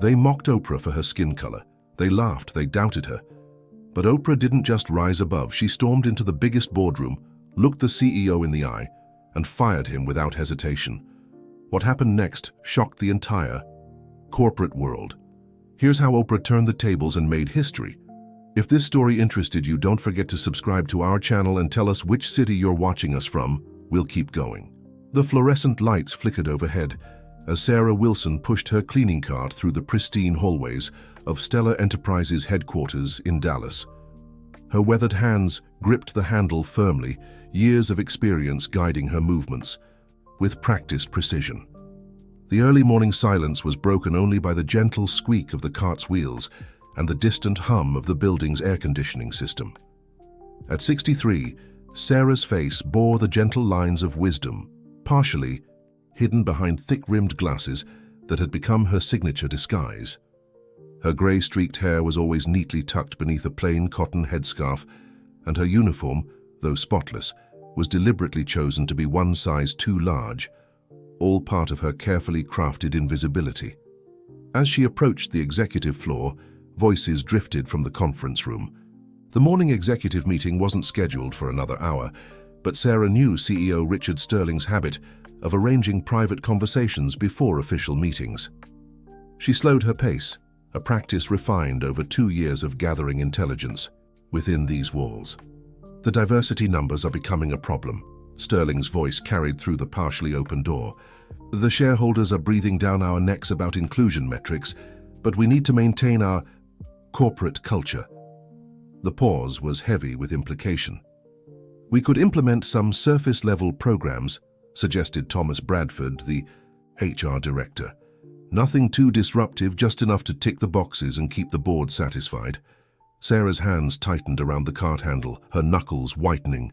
They mocked Oprah for her skin color. They laughed, they doubted her. But Oprah didn't just rise above. She stormed into the biggest boardroom, looked the CEO in the eye, and fired him without hesitation. What happened next shocked the entire corporate world. Here's how Oprah turned the tables and made history. If this story interested you, don't forget to subscribe to our channel and tell us which city you're watching us from. We'll keep going. The fluorescent lights flickered overhead as Sarah Wilson pushed her cleaning cart through the pristine hallways of Stellar Enterprises headquarters in Dallas. Her weathered hands gripped the handle firmly, years of experience guiding her movements with practiced precision. The early morning silence was broken only by the gentle squeak of the cart's wheels and the distant hum of the building's air conditioning system. At 63, Sarah's face bore the gentle lines of wisdom, partially hidden behind thick-rimmed glasses that had become her signature disguise. Her gray-streaked hair was always neatly tucked beneath a plain cotton headscarf, and her uniform, though spotless, was deliberately chosen to be one size too large, all part of her carefully crafted invisibility. As she approached the executive floor, voices drifted from the conference room. The morning executive meeting wasn't scheduled for another hour, but Sarah knew CEO Richard Sterling's habit of arranging private conversations before official meetings. She slowed her pace, a practice refined over 2 years of gathering intelligence within these walls. The diversity numbers are becoming a problem, Sterling's voice carried through the partially open door. The shareholders are breathing down our necks about inclusion metrics, but we need to maintain our corporate culture. The pause was heavy with implication. We could implement some surface-level programs, suggested Thomas Bradford, the HR director. Nothing too disruptive, just enough to tick the boxes and keep the board satisfied. Sarah's hands tightened around the cart handle, her knuckles whitening.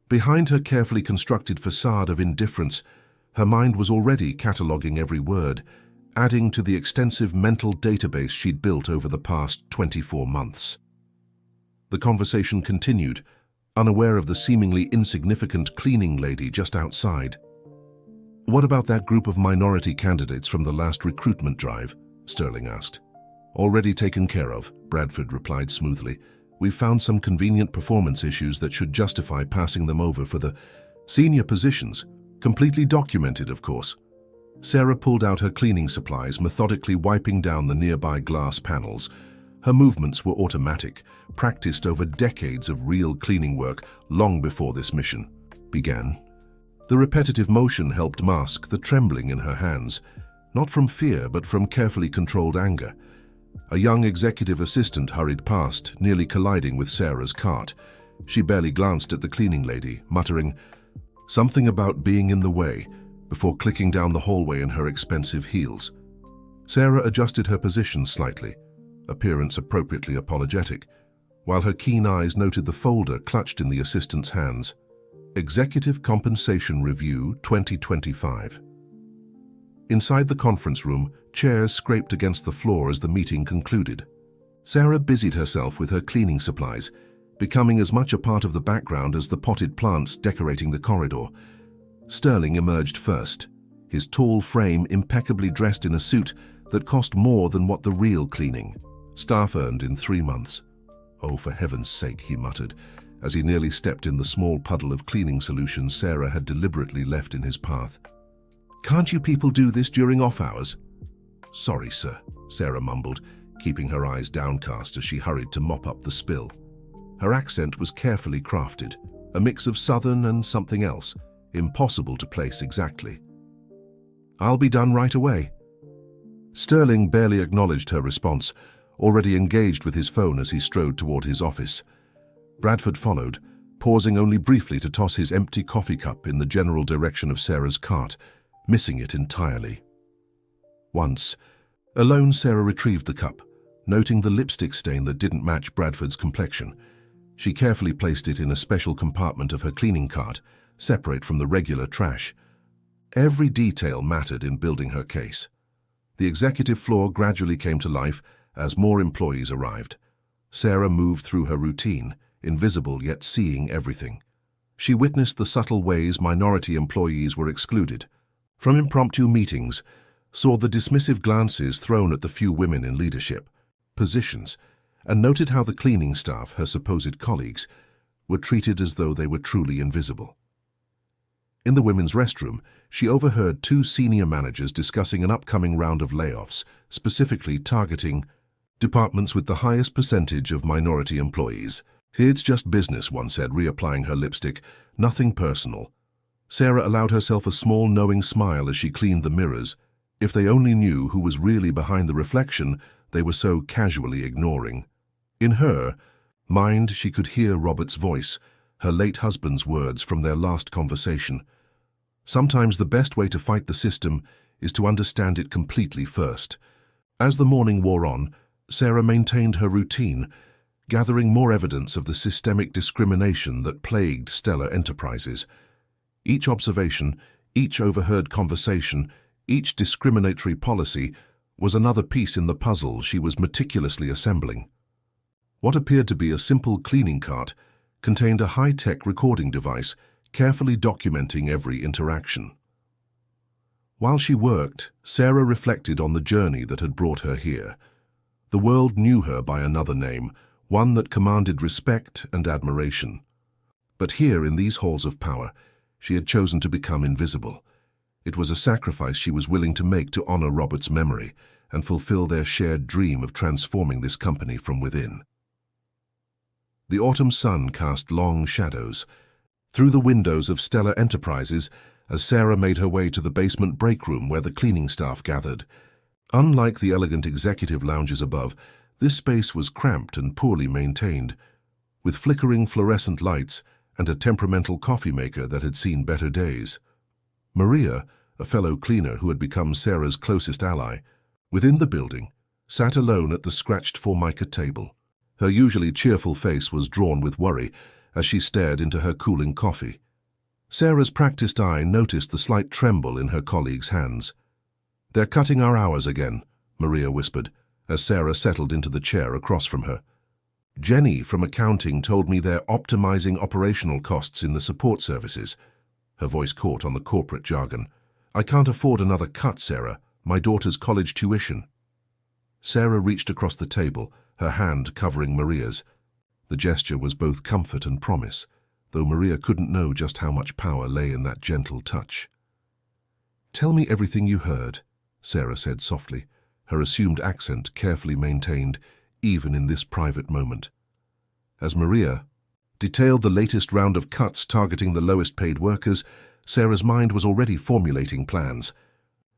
Behind her carefully constructed facade of indifference, her mind was already cataloging every word, adding to the extensive mental database she'd built over the past 24 months. The conversation continued, unaware of the seemingly insignificant cleaning lady just outside. "What about that group of minority candidates from the last recruitment drive?" Sterling asked. "Already taken care of," Bradford replied smoothly. "We've found some convenient performance issues that should justify passing them over for the senior positions. Completely documented, of course." Sarah pulled out her cleaning supplies, methodically wiping down the nearby glass panels. Her movements were automatic, practiced over decades of real cleaning work long before this mission began. The repetitive motion helped mask the trembling in her hands, not from fear but from carefully controlled anger. A young executive assistant hurried past, nearly colliding with Sarah's cart. She barely glanced at the cleaning lady, muttering something about being in the way, before clicking down the hallway in her expensive heels. Sarah adjusted her position slightly, appearance appropriately apologetic, while her keen eyes noted the folder clutched in the assistant's hands. Executive Compensation Review 2025. Inside the conference room, chairs scraped against the floor as the meeting concluded. Sarah busied herself with her cleaning supplies, becoming as much a part of the background as the potted plants decorating the corridor. Sterling emerged first, his tall frame impeccably dressed in a suit that cost more than what the real cleaning staff earned in 3 months. "Oh, for heaven's sake," he muttered, as he nearly stepped in the small puddle of cleaning solution Sarah had deliberately left in his path. "Can't you people do this during off hours?" "Sorry, sir," Sarah mumbled, keeping her eyes downcast as she hurried to mop up the spill. Her accent was carefully crafted, a mix of Southern and something else, impossible to place exactly. "I'll be done right away." Sterling barely acknowledged her response, already engaged with his phone as he strode toward his office. Bradford followed, pausing only briefly to toss his empty coffee cup in the general direction of Sarah's cart, missing it entirely. Once, alone, Sarah retrieved the cup, noting the lipstick stain that didn't match Bradford's complexion. She carefully placed it in a special compartment of her cleaning cart, separate from the regular trash. Every detail mattered in building her case. The executive floor gradually came to life as more employees arrived. Sarah moved through her routine, invisible yet seeing everything. She witnessed the subtle ways minority employees were excluded. From impromptu meetings, saw the dismissive glances thrown at the few women in leadership positions, and noted how the cleaning staff, her supposed colleagues, were treated as though they were truly invisible. In the women's restroom, she overheard two senior managers discussing an upcoming round of layoffs, specifically targeting departments with the highest percentage of minority employees. "It's just business," one said, reapplying her lipstick. "Nothing personal." Sarah allowed herself a small, knowing smile as she cleaned the mirrors. If they only knew who was really behind the reflection they were so casually ignoring. In her mind, she could hear Robert's voice, her late husband's words from their last conversation. Sometimes the best way to fight the system is to understand it completely first. As the morning wore on, Sarah maintained her routine, gathering more evidence of the systemic discrimination that plagued Stellar Enterprises. Each observation, each overheard conversation, each discriminatory policy was another piece in the puzzle she was meticulously assembling. What appeared to be a simple cleaning cart contained a high-tech recording device, carefully documenting every interaction. While she worked, Sarah reflected on the journey that had brought her here. The world knew her by another name, one that commanded respect and admiration. But here, in these halls of power, she had chosen to become invisible. It was a sacrifice she was willing to make to honor Robert's memory and fulfill their shared dream of transforming this company from within. The autumn sun cast long shadows through the windows of Stellar Enterprises as Sarah made her way to the basement break room where the cleaning staff gathered. Unlike the elegant executive lounges above, this space was cramped and poorly maintained, with flickering fluorescent lights and a temperamental coffee maker that had seen better days. Maria, a fellow cleaner who had become Sarah's closest ally, within the building, sat alone at the scratched formica table. Her usually cheerful face was drawn with worry as she stared into her cooling coffee. Sarah's practiced eye noticed the slight tremble in her colleague's hands. "They're cutting our hours again," Maria whispered, as Sarah settled into the chair across from her. "Jenny from accounting told me they're optimizing operational costs in the support services." Her voice caught on the corporate jargon. "I can't afford another cut, Sarah. My daughter's college tuition." Sarah reached across the table, her hand covering Maria's. The gesture was both comfort and promise, though Maria couldn't know just how much power lay in that gentle touch. "Tell me everything you heard," Sarah said softly, her assumed accent carefully maintained, even in this private moment. As Maria detailed the latest round of cuts targeting the lowest-paid workers, Sarah's mind was already formulating plans.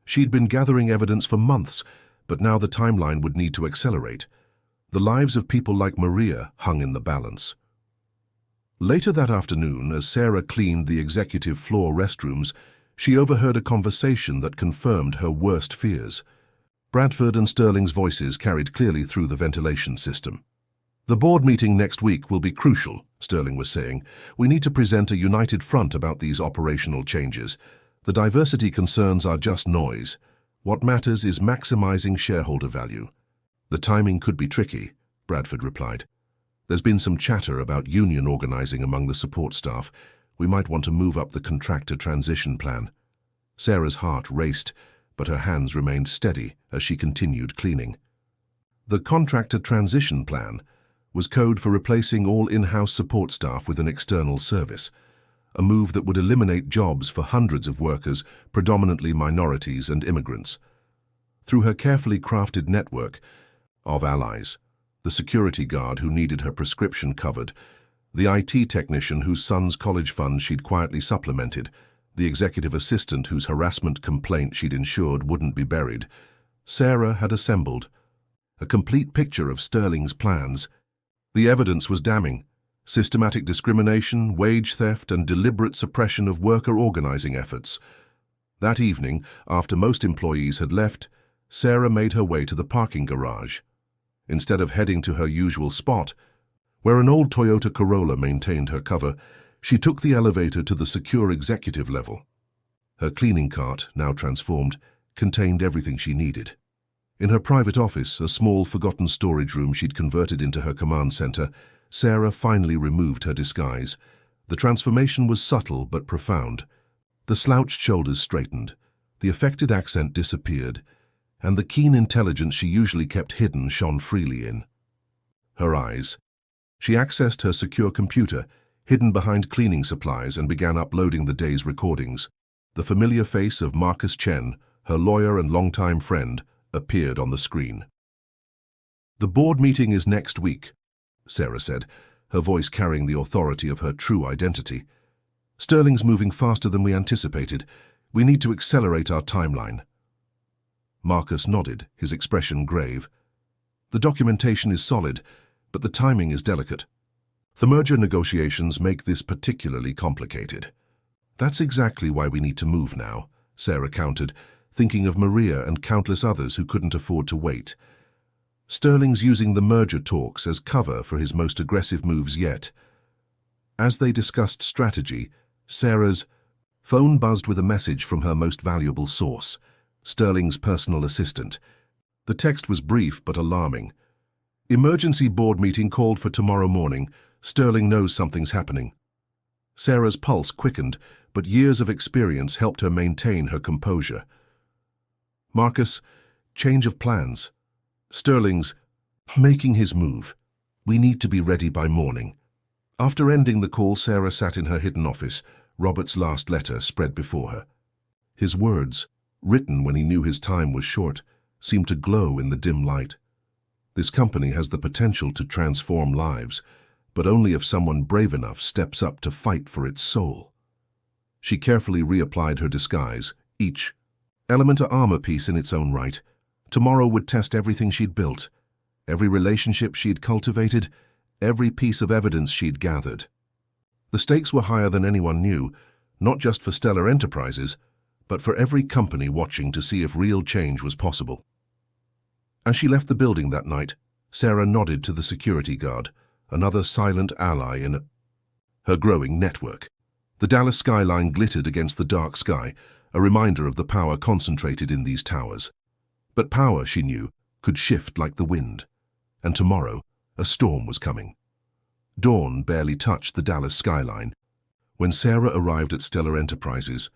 She'd been gathering evidence for months, but now the timeline would need to accelerate. The lives of people like Maria hung in the balance. Later that afternoon, as Sarah cleaned the executive floor restrooms, she overheard a conversation that confirmed her worst fears. Bradford and Sterling's voices carried clearly through the ventilation system. "The board meeting next week will be crucial," Sterling was saying. "We need to present a united front about these operational changes. The diversity concerns are just noise. What matters is maximizing shareholder value." "The timing could be tricky," Bradford replied. "There's been some chatter about union organizing among the support staff. We might want to move up the contractor transition plan." Sarah's heart raced, but her hands remained steady as she continued cleaning. The contractor transition plan was code for replacing all in-house support staff with an external service, a move that would eliminate jobs for hundreds of workers, predominantly minorities and immigrants. Through her carefully crafted network of allies, the security guard who needed her prescription covered, the IT technician whose son's college fund she'd quietly supplemented, the executive assistant whose harassment complaint she'd ensured wouldn't be buried, Sarah had assembled a complete picture of Sterling's plans. The evidence was damning. Systematic discrimination, wage theft, and deliberate suppression of worker organizing efforts. That evening, after most employees had left, Sarah made her way to the parking garage. Instead of heading to her usual spot, where an old Toyota Corolla maintained her cover, she took the elevator to the secure executive level. Her cleaning cart, now transformed, contained everything she needed. In her private office, a small, forgotten storage room she'd converted into her command center, Sarah finally removed her disguise. The transformation was subtle but profound. The slouched shoulders straightened, The affected accent disappeared, and the keen intelligence she usually kept hidden shone freely in her eyes. She accessed her secure computer, hidden behind cleaning supplies, and began uploading the day's recordings. The familiar face of Marcus Chen, her lawyer and longtime friend, appeared on the screen. "The board meeting is next week," Sarah said, her voice carrying the authority of her true identity. "Sterling's moving faster than we anticipated. We need to accelerate our timeline." Marcus nodded, his expression grave. "The documentation is solid, but the timing is delicate. The merger negotiations make this particularly complicated." "That's exactly why we need to move now," Sarah countered, thinking of Maria and countless others who couldn't afford to wait. Sterling's using the merger talks as cover for his most aggressive moves yet. As they discussed strategy, Sarah's phone buzzed with a message from her most valuable source, Sterling's personal assistant. The text was brief but alarming. "Emergency board meeting called for tomorrow morning. Sterling knows something's happening." Sarah's pulse quickened, but years of experience helped her maintain her composure. "Marcus, change of plans. Sterling's making his move. We need to be ready by morning." After ending the call, Sarah sat in her hidden office, Robert's last letter spread before her. His words, written when he knew his time was short, seemed to glow in the dim light. "This company has the potential to transform lives, but only if someone brave enough steps up to fight for its soul." She carefully reapplied her disguise, each element a armor piece in its own right. Tomorrow would test everything she'd built, every relationship she'd cultivated, every piece of evidence she'd gathered. The stakes were higher than anyone knew, not just for Stellar Enterprises, but for every company watching to see if real change was possible. As she left the building that night, Sarah nodded to the security guard, another silent ally in her growing network. The Dallas skyline glittered against the dark sky, a reminder of the power concentrated in these towers. But power, she knew, could shift like the wind. And tomorrow, a storm was coming. Dawn barely touched the Dallas skyline. When Sarah arrived at Stellar Enterprises,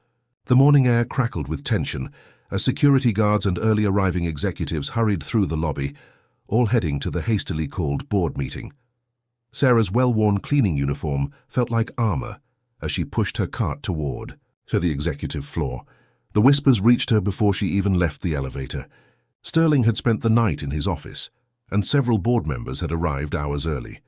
the morning air crackled with tension as security guards and early arriving executives hurried through the lobby, all heading to the hastily called board meeting. Sarah's well-worn cleaning uniform felt like armor as she pushed her cart toward the executive floor. The whispers reached her before she even left the elevator. Sterling had spent the night in his office, and several board members had arrived hours early.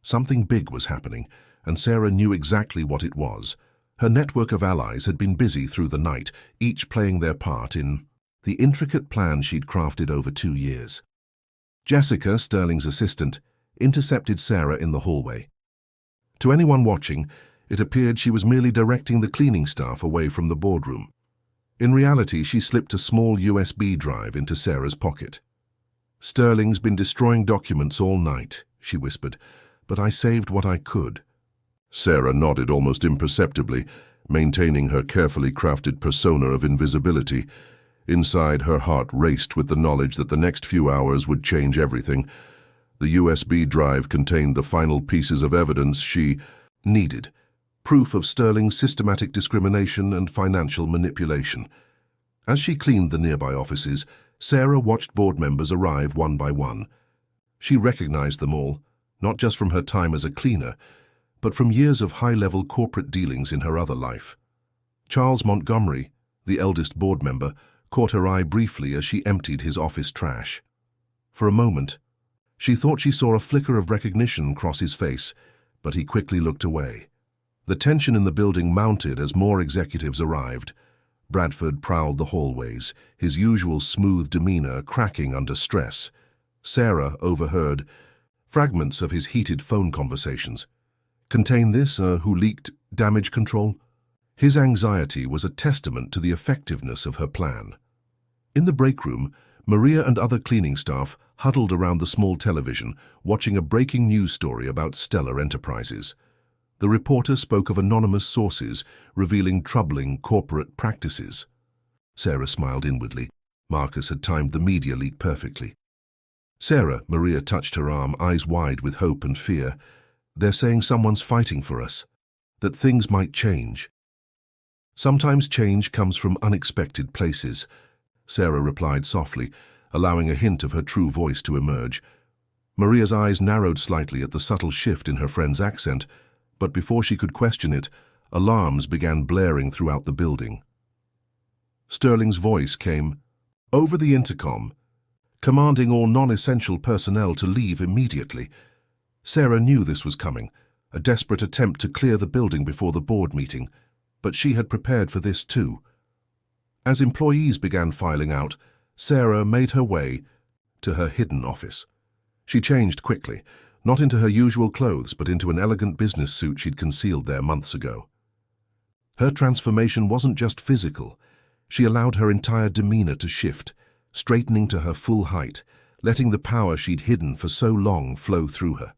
Something big was happening, and Sarah knew exactly what it was. Her network of allies had been busy through the night, each playing their part in the intricate plan she'd crafted over 2 years. Jessica, Sterling's assistant, intercepted Sarah in the hallway. To anyone watching, it appeared she was merely directing the cleaning staff away from the boardroom. In reality, she slipped a small USB drive into Sarah's pocket. "Sterling's been destroying documents all night," she whispered, "but I saved what I could." Sarah nodded almost imperceptibly, maintaining her carefully crafted persona of invisibility. Inside, her heart raced with the knowledge that the next few hours would change everything. The USB drive contained the final pieces of evidence she needed, proof of Sterling's systematic discrimination and financial manipulation. As she cleaned the nearby offices, Sarah watched board members arrive one by one. She recognized them all, not just from her time as a cleaner, but from years of high-level corporate dealings in her other life. Charles Montgomery, the eldest board member, caught her eye briefly as she emptied his office trash. For a moment, she thought she saw a flicker of recognition cross his face, but he quickly looked away. The tension in the building mounted as more executives arrived. Bradford prowled the hallways, his usual smooth demeanor cracking under stress. Sarah overheard fragments of his heated phone conversations. Contain this, who leaked damage control? His anxiety was a testament to the effectiveness of her plan. In the break room, Maria and other cleaning staff huddled around the small television, watching a breaking news story about Stellar Enterprises. The reporter spoke of anonymous sources revealing troubling corporate practices. Sarah smiled inwardly. Marcus had timed the media leak perfectly. "Sarah," Maria touched her arm, eyes wide with hope and fear. "They're saying someone's fighting for us, that things might change." Sometimes change comes from unexpected places, Sarah replied softly, allowing a hint of her true voice to emerge. Maria's eyes narrowed slightly at the subtle shift in her friend's accent, but before she could question it, alarms began blaring throughout the building. Sterling's voice came over the intercom, commanding all non-essential personnel to leave immediately. Sarah knew this was coming, a desperate attempt to clear the building before the board meeting, but she had prepared for this too. As employees began filing out, Sarah made her way to her hidden office. She changed quickly, not into her usual clothes, but into an elegant business suit she'd concealed there months ago. Her transformation wasn't just physical. She allowed her entire demeanor to shift, straightening to her full height, letting the power she'd hidden for so long flow through her.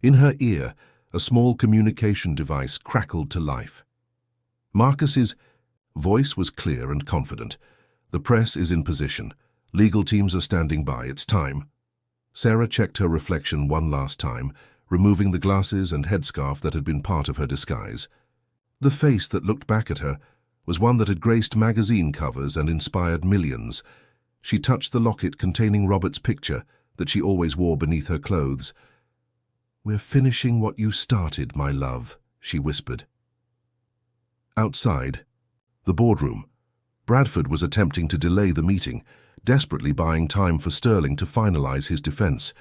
In her ear, a small communication device crackled to life. Marcus's voice was clear and confident. "The press is in position. Legal teams are standing by. It's time." Sarah checked her reflection one last time, removing the glasses and headscarf that had been part of her disguise. The face that looked back at her was one that had graced magazine covers and inspired millions. She touched the locket containing Robert's picture that she always wore beneath her clothes. "We're finishing what you started, my love," she whispered. Outside, the boardroom, Bradford was attempting to delay the meeting, desperately buying time for Sterling to finalize his defense.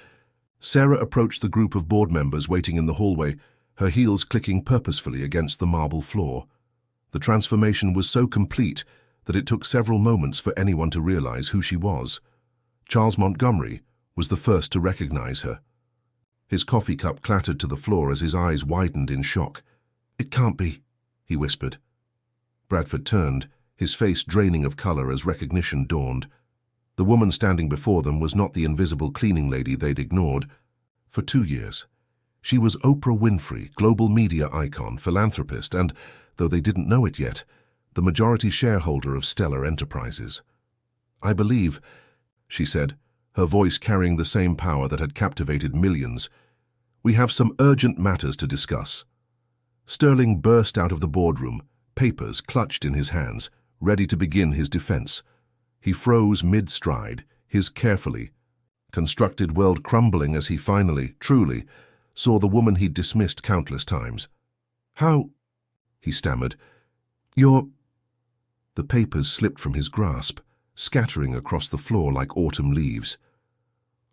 Sarah approached the group of board members waiting in the hallway, her heels clicking purposefully against the marble floor. The transformation was so complete that it took several moments for anyone to realize who she was. Charles Montgomery was the first to recognize her. His coffee cup clattered to the floor as his eyes widened in shock. "It can't be," he whispered. Bradford turned, his face draining of color as recognition dawned. The woman standing before them was not the invisible cleaning lady they'd ignored. For 2 years, she was Oprah Winfrey, global media icon, philanthropist, and, though they didn't know it yet, the majority shareholder of Stellar Enterprises. "I believe," she said, her voice carrying the same power that had captivated millions, "we have some urgent matters to discuss." Sterling burst out of the boardroom, papers clutched in his hands, ready to begin his defense. He froze mid-stride, his carefully constructed world crumbling as he finally, truly, saw the woman he'd dismissed countless times. "How?" he stammered. "You're—" The papers slipped from his grasp, scattering across the floor like autumn leaves.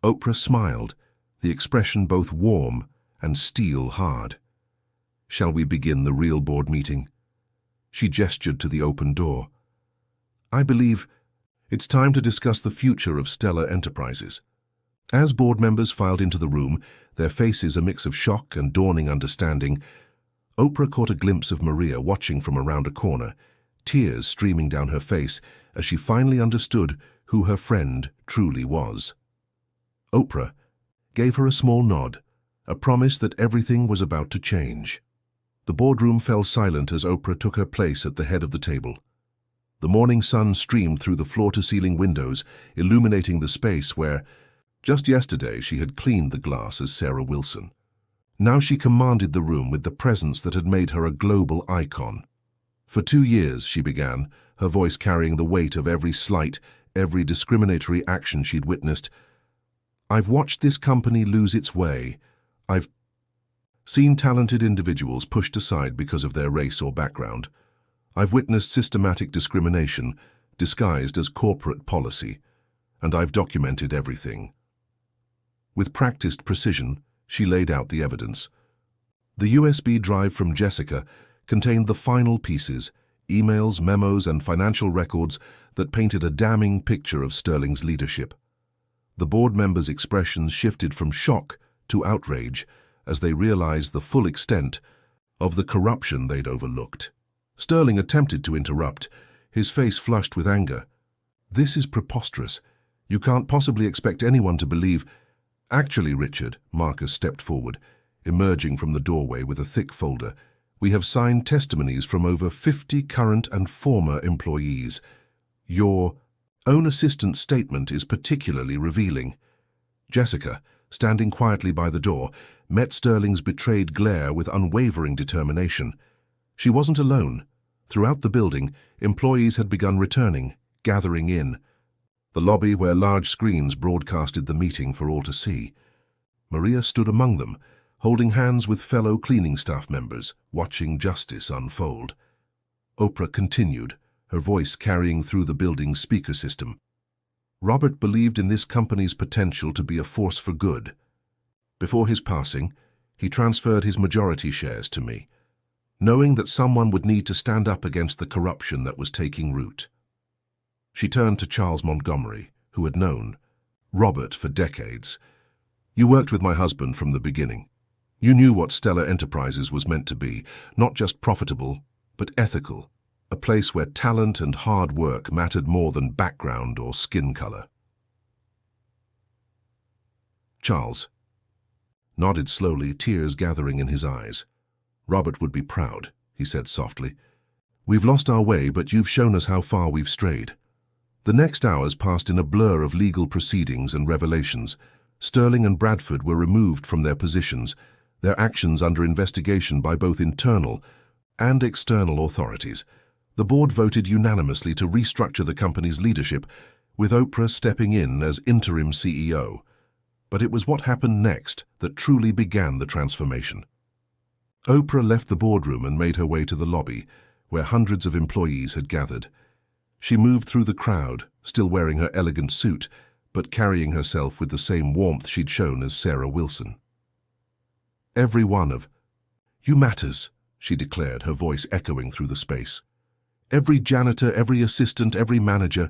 Oprah smiled, the expression both warm and steel-hard. "Shall we begin the real board meeting?" She gestured to the open door. "I believe it's time to discuss the future of Stellar Enterprises." As board members filed into the room, their faces a mix of shock and dawning understanding, Oprah caught a glimpse of Maria watching from around a corner, tears streaming down her face as she finally understood who her friend truly was. Oprah gave her a small nod, a promise that everything was about to change. The boardroom fell silent as Oprah took her place at the head of the table. The morning sun streamed through the floor-to-ceiling windows, illuminating the space where, just yesterday, she had cleaned the glass as Sarah Wilson. Now she commanded the room with the presence that had made her a global icon. "For 2 years," she began, her voice carrying the weight of every slight, every discriminatory action she'd witnessed, "I've watched this company lose its way. I've seen talented individuals pushed aside because of their race or background. I've witnessed systematic discrimination disguised as corporate policy, and I've documented everything." With practiced precision, she laid out the evidence. The USB drive from Jessica contained the final pieces, emails, memos, and financial records that painted a damning picture of Sterling's leadership. The board members' expressions shifted from shock to outrage as they realized the full extent of the corruption they'd overlooked. Sterling attempted to interrupt, his face flushed with anger. "This is preposterous. You can't possibly expect anyone to believe—" "Actually, Richard," Marcus stepped forward, emerging from the doorway with a thick folder, "we have signed testimonies from over 50 current and former employees. Your own assistant's statement is particularly revealing." Jessica, standing quietly by the door, met Sterling's betrayed glare with unwavering determination. She wasn't alone. Throughout the building, employees had begun returning, gathering in. The lobby where large screens broadcasted the meeting for all to see. Maria stood among them, holding hands with fellow cleaning staff members, watching justice unfold. Oprah continued, her voice carrying through the building's speaker system. Robert believed in this company's potential to be a force for good. Before his passing, he transferred his majority shares to me, knowing that someone would need to stand up against the corruption that was taking root. She turned to Charles Montgomery, who had known Robert for decades. You worked with my husband from the beginning. You knew what Stellar Enterprises was meant to be, not just profitable, but ethical, a place where talent and hard work mattered more than background or skin color. Charles nodded slowly, tears gathering in his eyes. Robert would be proud, he said softly. We've lost our way, but you've shown us how far we've strayed. The next hours passed in a blur of legal proceedings and revelations. Sterling and Bradford were removed from their positions, their actions under investigation by both internal and external authorities. The board voted unanimously to restructure the company's leadership, with Oprah stepping in as interim CEO. But it was what happened next that truly began the transformation. Oprah left the boardroom and made her way to the lobby, where hundreds of employees had gathered. She moved through the crowd, still wearing her elegant suit, but carrying herself with the same warmth she'd shown as Sarah Wilson. Every one of you matters, she declared, her voice echoing through the space. Every janitor, every assistant, every manager.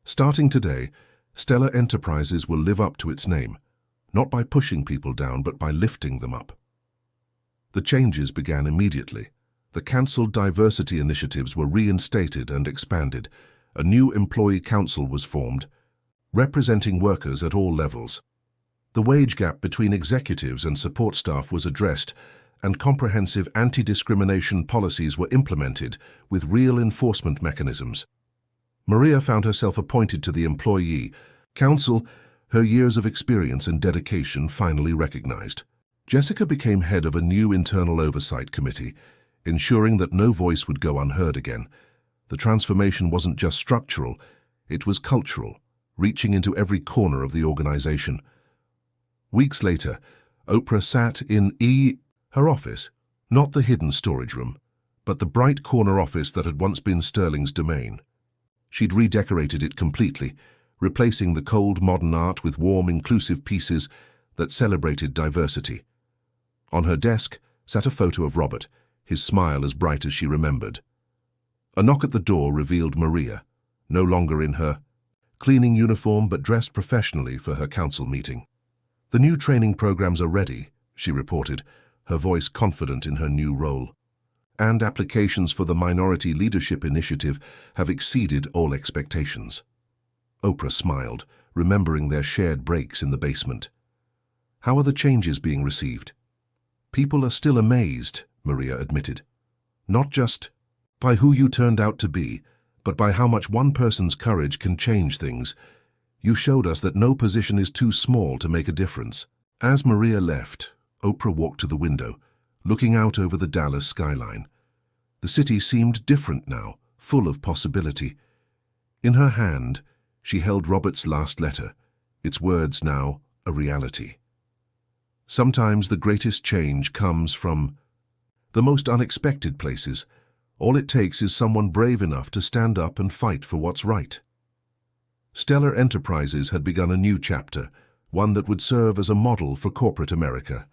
Starting today, Stellar Enterprises will live up to its name, not by pushing people down, but by lifting them up. The changes began immediately. The cancelled diversity initiatives were reinstated and expanded. A new employee council was formed, representing workers at all levels. The wage gap between executives and support staff was addressed, and comprehensive anti-discrimination policies were implemented with real enforcement mechanisms. Maria found herself appointed to the Employee Council, her years of experience and dedication finally recognized. Jessica became head of a new internal oversight committee, ensuring that no voice would go unheard again. The transformation wasn't just structural, it was cultural, reaching into every corner of the organization. Weeks later, Oprah sat in her office, not the hidden storage room, but the bright corner office that had once been Sterling's domain. She'd redecorated it completely, replacing the cold modern art with warm, inclusive pieces that celebrated diversity. On her desk sat a photo of Robert, his smile as bright as she remembered. A knock at the door revealed Maria, no longer in her cleaning uniform but dressed professionally for her council meeting. The new training programs are ready, she reported, her voice confident in her new role. And applications for the Minority Leadership Initiative have exceeded all expectations. Oprah smiled, remembering their shared breaks in the basement. How are the changes being received? People are still amazed, Maria admitted. Not just by who you turned out to be, but by how much one person's courage can change things. You showed us that no position is too small to make a difference. As Maria left, Oprah walked to the window, looking out over the Dallas skyline. The city seemed different now, full of possibility. In her hand, she held Robert's last letter, its words now a reality. Sometimes the greatest change comes from the most unexpected places. All it takes is someone brave enough to stand up and fight for what's right. Stellar Enterprises had begun a new chapter, one that would serve as a model for corporate America.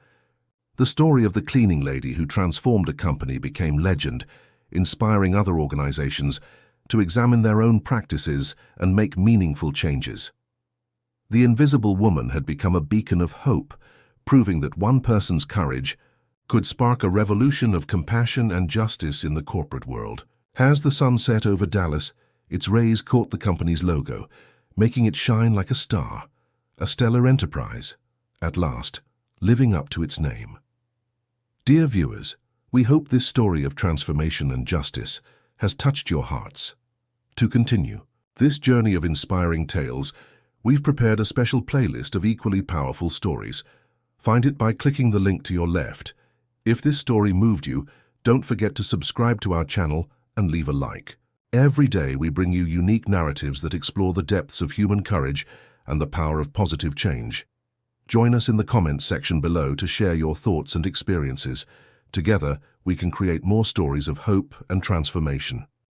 The story of the cleaning lady who transformed a company became legend, inspiring other organizations to examine their own practices and make meaningful changes. The Invisible Woman had become a beacon of hope, proving that one person's courage could spark a revolution of compassion and justice in the corporate world. As the sun set over Dallas, its rays caught the company's logo, making it shine like a star, a stellar enterprise, at last, living up to its name. Dear viewers, we hope this story of transformation and justice has touched your hearts. To continue this journey of inspiring tales, we've prepared a special playlist of equally powerful stories. Find it by clicking the link to your left. If this story moved you, don't forget to subscribe to our channel and leave a like. Every day we bring you unique narratives that explore the depths of human courage and the power of positive change. Join us in the comments section below to share your thoughts and experiences. Together, we can create more stories of hope and transformation.